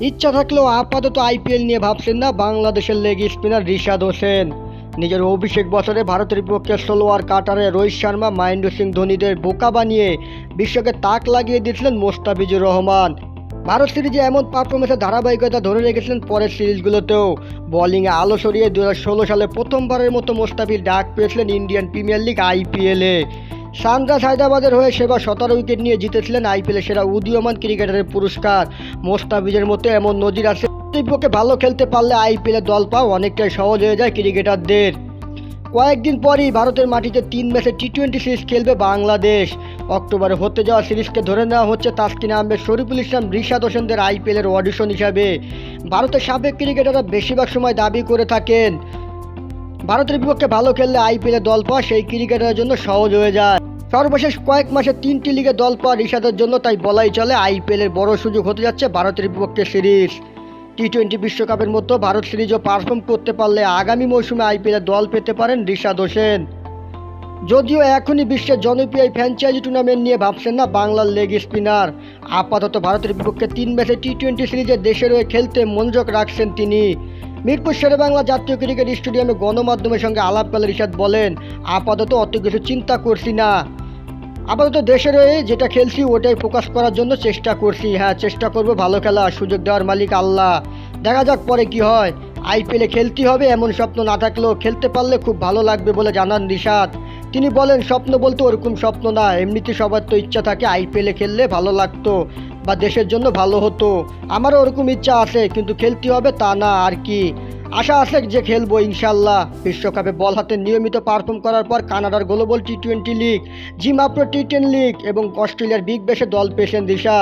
ইচ্ছা থাকলেও আপাতত আইপিএল নিয়ে ভাবছেন না বাংলাদেশের লেগ স্পিনার রিশাদ হোসেন। নিজের অভিষেক বছরে ভারতের বিপক্ষে সোলোয়ার কাটারে রোহিত শর্মা, মহেন্দ্র সিং ধোনিদের বোকা বানিয়ে বিশ্বকে তাক লাগিয়ে দিয়েছিলেন মোস্তাফিজুর রহমান। ভারত সিরিজে এমন পারফরমেন্সের ধারাবাহিকতা ধরে রেখেছিলেন পরের সিরিজগুলোতেও। বোলিংয়ে আলো সরিয়ে 2016 সালে প্রথমবারের মতো মোস্তাফিজ ডাক পেয়েছিলেন ইন্ডিয়ান প্রিমিয়ার লিগ আইপিএলে। সানরাইজ হায়দ্রাবাদের হয়ে সেবার 17 উইকেট নিয়ে জিতেছিলেন আইপিএলের সেরা উদীয়মান ক্রিকেটারের পুরস্কার। মোস্তাফিজের মতো এমন নজির আছে, বিপক্ষে ভালো খেলতে পারলে আইপিএলে দল পাওয়া অনেকটাই সহজ হয়ে যায় ক্রিকেটারদের। কয়েকদিন পরই ভারতের মাটিতে 3 ম্যাচে টি-20 সিরিজ খেলবে বাংলাদেশ। অক্টোবরে হতে যাওয়া সিরিজকে ধরে নেওয়া হচ্ছে তাসকিন আহমেদ, শরীফুল ইসলাম, রিশাদ হোসেনদের আইপিএলের অডিশন হিসাবে। ভারতের সাবেক ক্রিকেটাররা বেশিরভাগ সময় দাবি করে থাকেন ভারতের বিপক্ষে ভালো খেললে আইপিএলে দল পাওয়া সেই ক্রিকেটারের জন্য সহজ হয়ে যায়। সর্বশেষ কয়েক মাসে 3টি লিগে দল পাওয়া রিশাদের জন্য তাই বলাই চলে আইপিএলের বড় সুযোগ হতে যাচ্ছে ভারতের বিপক্ষে সিরিজ। টি-20 বিশ্বকাপের মতো ভারত সিরিজও পারফর্ম করতে পারলে আগামী মৌসুমে আইপিএলে দল পেতে পারেন রিশাদ হোসেন। যদিও এখনই বিশ্বের জনপ্রিয় ফ্র্যাঞ্চাইজি টুর্নামেন্ট নিয়ে ভাবছেন না বাংলার লেগ স্পিনার। আপাতত ভারতের বিপক্ষে 3 ম্যাচে টি-20 সিরিজে দেশের হয়ে খেলতে মনোযোগ রাখছেন তিনি। মিরপুর শেরেবাংলা জাতীয় ক্রিকেট স্টেডিয়ামে গণমাধ্যমের সঙ্গে আলাপকালে রিশাদ বলেন, আপাতত অত কিছু চিন্তা করছি না, আপাতত দেশের হয়ে যেটা খেলছি ওটাই ফোকাস করার জন্য চেষ্টা করছি। হ্যাঁ, চেষ্টা করব ভালো খেলা, সুযোগ দেওয়ার মালিক আল্লাহ, দেখা যাক পরে কি হয়। আইপিএলে খেলতে হবে এমন স্বপ্ন না থাকলেও খেলতে পারলে খুব ভালো লাগবে বলে জানান রিশাদ। তিনি বলেন, স্বপ্ন বলতে ওরকম স্বপ্ন না, এমনিতে সবার তো ইচ্ছা থাকে আইপিএলে খেললে ভালো লাগতো বা দেশের জন্য ভালো হতো। আমারও ওরকম ইচ্ছা আছে, কিন্তু খেলতে হবে তা না আর কি। আশা আছে যে খেলবো ইনশাল্লাহ। বিশ্বকাপে বল হাতে নিয়মিত পারফর্ম করার পর কানাডার global টি-20 league, gym Afro টি-10 league এবং অস্ট্রেলিয়ার বিগ ব্যাশে দল পেয়েছেন রিশাদ।